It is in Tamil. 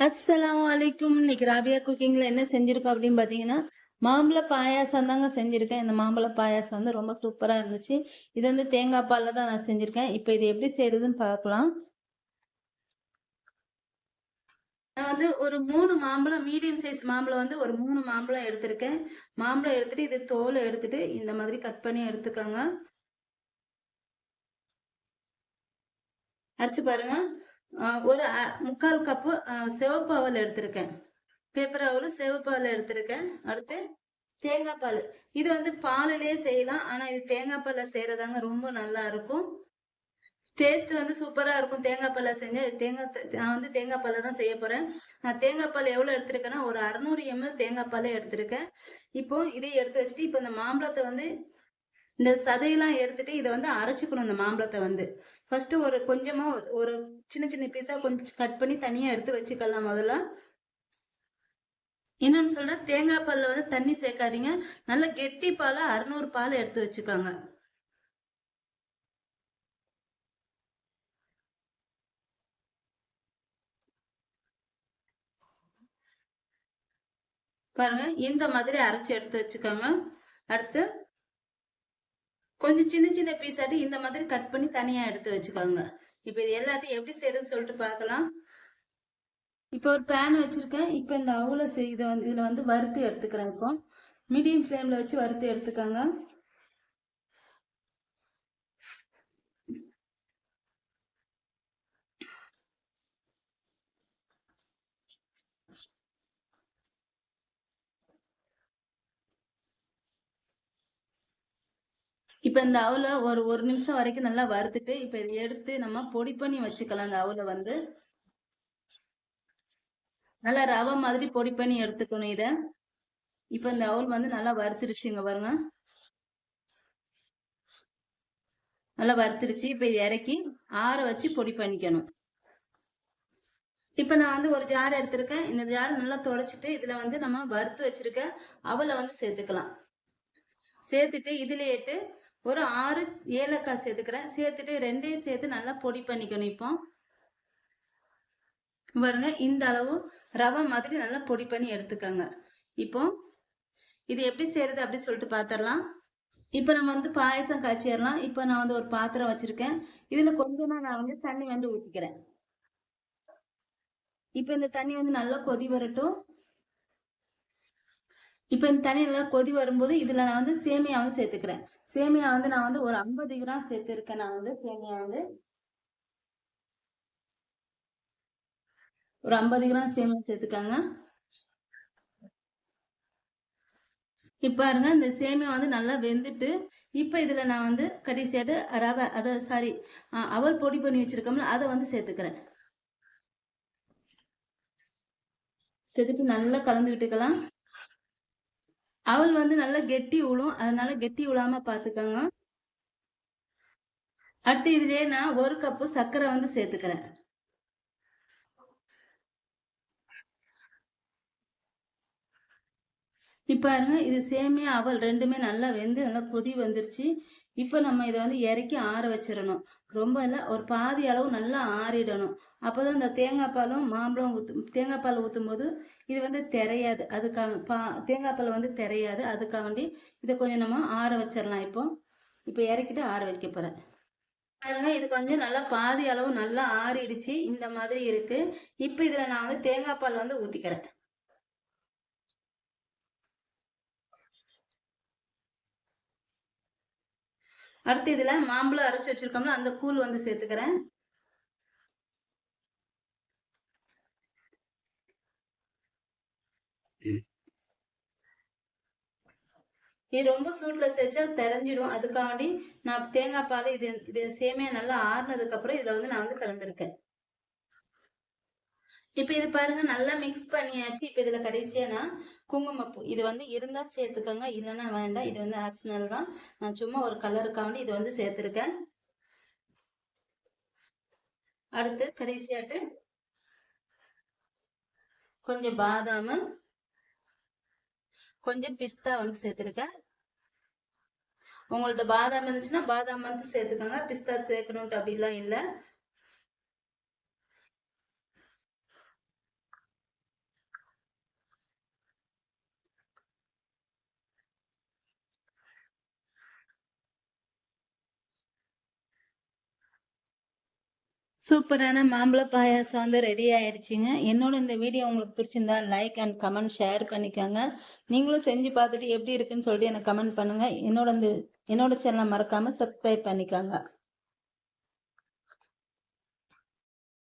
அஸ்ஸலாமு அலைக்கும். இன்னைக்கு ராபியா குக்கிங்ல என்ன செஞ்சிருக்கோம் அப்படின்னு பாத்தீங்கன்னா, மாம்பழ பாயாசம் தாங்க செஞ்சிருக்கேன். இந்த மாம்பழ பாயாசம் வந்து ரொம்ப சூப்பரா இருந்துச்சு. இது வந்து தேங்காய் பால்ல தான் நான் செஞ்சிருக்கேன். இப்போ இது எப்படி செய்யறதுன்னு பார்க்கலாம். நான் வந்து ஒரு 3 மாம்பழம், மீடியம் சைஸ் மாம்பழம் வந்து ஒரு 3 மாம்பழம் எடுத்திருக்கேன். மாம்பழம் எடுத்துட்டு இது தோலை எடுத்துட்டு இந்த மாதிரி கட் பண்ணி எடுத்துக்கோங்க. அடுத்து பாருங்க, ஒரு 3/4 கப்பு சிவப்பு அவல் எடுத்திருக்கேன். பேப்பர் அவல் சிவப்பு அவல் எடுத்திருக்கேன். அடுத்து தேங்காய் பால். இது வந்து பாலுலயே செய்யலாம். ஆனா இது தேங்காய் பால்ல செய்யறதாங்க ரொம்ப நல்லா இருக்கும். டேஸ்ட் வந்து சூப்பரா இருக்கும். தேங்காய் பால்ல செஞ்சா நான் வந்து தேங்காய் பால்ல தான் செய்ய போறேன். நான் தேங்காய் பால் எவ்வளவு எடுத்திருக்கேன்னா ஒரு 600 ml தேங்காய் பாலே எடுத்திருக்கேன். இப்போ இதை எடுத்து வச்சுட்டு இப்போ இந்த மாம்பழத்தை வந்து இந்த சதையெல்லாம் எடுத்துட்டு இதை வந்து அரைச்சுக்கணும். இந்த மாம்பழத்தை வந்து ஃபர்ஸ்ட் ஒரு கொஞ்சமா ஒரு சின்ன சின்ன பீஸா கொஞ்சம் கட் பண்ணி தனியா எடுத்து வச்சுக்கலாம் முதல்ல. இன்னொன்னு சொல்றேன், தேங்காய் பால்ல வந்து தண்ணி சேர்க்காதீங்க. நல்ல கெட்டி பாலா 600 பால் எடுத்து வச்சுக்கோங்க. பாருங்க இந்த மாதிரி அரைச்சு எடுத்து வச்சுக்கோங்க. அடுத்து கொஞ்சம் சின்ன சின்ன பீஸ் ஆட்டி இந்த மாதிரி கட் பண்ணி தனியா எடுத்து வச்சுக்கோங்க. இப்ப இது எல்லாத்தையும் எப்படி செய்யறதுன்னு சொல்லிட்டு பார்க்கலாம். இப்போ ஒரு பேன் வச்சிருக்கேன். இப்போ இந்த அவுல இதை வந்து இதுல வந்து வறுத்து எடுத்துக்கிறேன். இப்போ மீடியம் ஃப்ளேம்ல வச்சு வறுத்து எடுத்துக்கோங்க. இப்ப இந்த அவுல ஒரு நிமிஷம் வரைக்கும் நல்லா வறுத்துட்டு இப்ப இதை எடுத்து நம்ம பொடி பண்ணி வச்சுக்கலாம். இந்த அவுல வந்து நல்லா ரவை மாதிரி பொடி பண்ணி எடுத்துக்கணும் இத. இப்ப இந்த அவுல் வந்து நல்லா வறுத்துருச்சுங்க பாருங்க. நல்லா வறுத்துருச்சு. இப்ப இது இறக்கி ஆற வச்சு பொடி பண்ணிக்கணும். இப்ப நான் வந்து ஒரு ஜார் எடுத்திருக்கேன். இந்த ஜார் நல்லா துடைச்சிட்டு இதுல வந்து நம்ம வறுத்து வச்சிருக்க அவலை வந்து சேர்த்துக்கலாம். சேர்த்துட்டு இதுலயேட்டு ஒரு 6 ஏலக்காய் சேர்த்துக்கிறேன். சேர்த்துட்டு ரெண்டையும் சேர்த்து நல்லா பொடி பண்ணிக்கணும். இப்போ பாருங்க இந்த அளவு ரவை மாதிரி நல்லா பொடி பண்ணி எடுத்துக்கோங்க. இப்போ இது எப்படி செய்யறது அப்படி சொல்லிட்டு பாத்திரலாம். இப்ப நம்ம வந்து பாயசம் காய்ச்சிடலாம். இப்ப நான் வந்து ஒரு பாத்திரம் வச்சிருக்கேன். இதுல கொஞ்சமா நான் வந்து தண்ணி வந்து ஊற்றிக்கிறேன். இப்ப இந்த தண்ணி வந்து நல்லா கொதி வரட்டும். இப்ப இந்த தண்ணி நல்லா கொதி வரும்போது இதுல நான் வந்து சேமியா வந்து சேர்த்துக்கிறேன். சேமியா வந்து நான் வந்து ஒரு 50 கிராம் சேர்த்திருக்கேன். நான் வந்து சேமியா வந்து ஒரு 50 கிராம் சேமியா சேர்த்துக்காங்க. இப்ப பாருங்க இந்த சேமியா வந்து நல்லா வெந்துட்டு இப்ப இதுல நான் வந்து கடைசியாட்டு ரவை அதாவது சாரி அவல் பொடி பண்ணி வச்சிருக்கோம்ல அதை வந்து சேர்த்துக்கிறேன். சேர்த்துட்டு நல்லா கலந்து விட்டுக்கலாம். அவல் வந்து நல்லா கெட்டி உளும், அதனால கெட்டி உழாம பாத்துக்கோங்க. அடுத்து இதுலயே நான் 1 கப்பு சர்க்கரை வந்து சேர்த்துக்கிறேன். இப்ப பாருங்க இது சேமியா அவல் ரெண்டுமே நல்லா வெந்து நல்லா கொதி வந்துருச்சு. இப்ப நம்ம இதை வந்து இறக்கி ஆற வச்சிடணும். ரொம்ப இல்லை, ஒரு பாதி அளவு நல்லா ஆறிடணும். அப்போதான் இந்த தேங்காய் பாலும் மாம்பழம் தேங்காய் பால் ஊற்றும் போது இது வந்து தெரியாது. அதுக்காக தேங்காய் பால் வந்து தெரியாது. அதுக்காக வேண்டி இதை கொஞ்சம் நம்ம ஆற வச்சிடலாம். இப்போ இறக்கிட்டு ஆற வைக்க போறேன். பாருங்க இது கொஞ்சம் நல்லா பாதி அளவு நல்லா ஆறிடுச்சு. இந்த மாதிரி இருக்கு. இப்ப இதுல நான் வந்து தேங்காய் பால் வந்து ஊத்திக்கிறேன். அடுத்து இதுல மாம்பழம் அரைச்சு வச்சிருக்கோம்ல அந்த கூழ் வந்து சேர்த்துக்கிறேன். இது ரொம்ப சூட்ல செஞ்சா தெரிஞ்சிடும். அதுக்காண்டி நான் தேங்காய் பால் இது சேமியா நல்லா ஆறுனதுக்கு அப்புறம் இதுல வந்து நான் வந்து கலந்துருக்கேன். இப்ப இது பாருங்க நல்லா மிக்ஸ் பண்ணியாச்சு. இப்ப இதுல கடைசியா நான் குங்குமப்பூ இது வந்து இருந்தா சேர்த்துக்கோங்க, இல்லைன்னா வேண்டாம். இது வந்து ஆப்ஷனல் தான். நான் சும்மா ஒரு கலருக்காண்டி இது வந்து சேர்த்திருக்கேன். அடுத்து கடைசியாட்டு கொஞ்சம் பாதாம், கொஞ்சம் பிஸ்தா வந்து சேர்த்திருக்கேன். உங்கள்ட்ட பாதாம் இருந்துச்சுன்னா பாதாம் வந்து சேர்த்துக்கோங்க. பிஸ்தா சேர்க்கணும்ட்டு அப்படிலாம் இல்லை. சூப்பரான மாம்பழ பாயாசம் வந்து ரெடி ஆயிடுச்சுங்க. என்னோட இந்த வீடியோ உங்களுக்கு பிடிச்சிருந்தா லைக் அண்ட் கமெண்ட் ஷேர் பண்ணிக்கோங்க. நீங்களும் செஞ்சு பார்த்துட்டு எப்படி இருக்குன்னு சொல்லிட்டு எனக்கு கமெண்ட் பண்ணுங்க. என்னோட சேனலை மறக்காம சப்ஸ்கிரைப் பண்ணிக்கோங்க.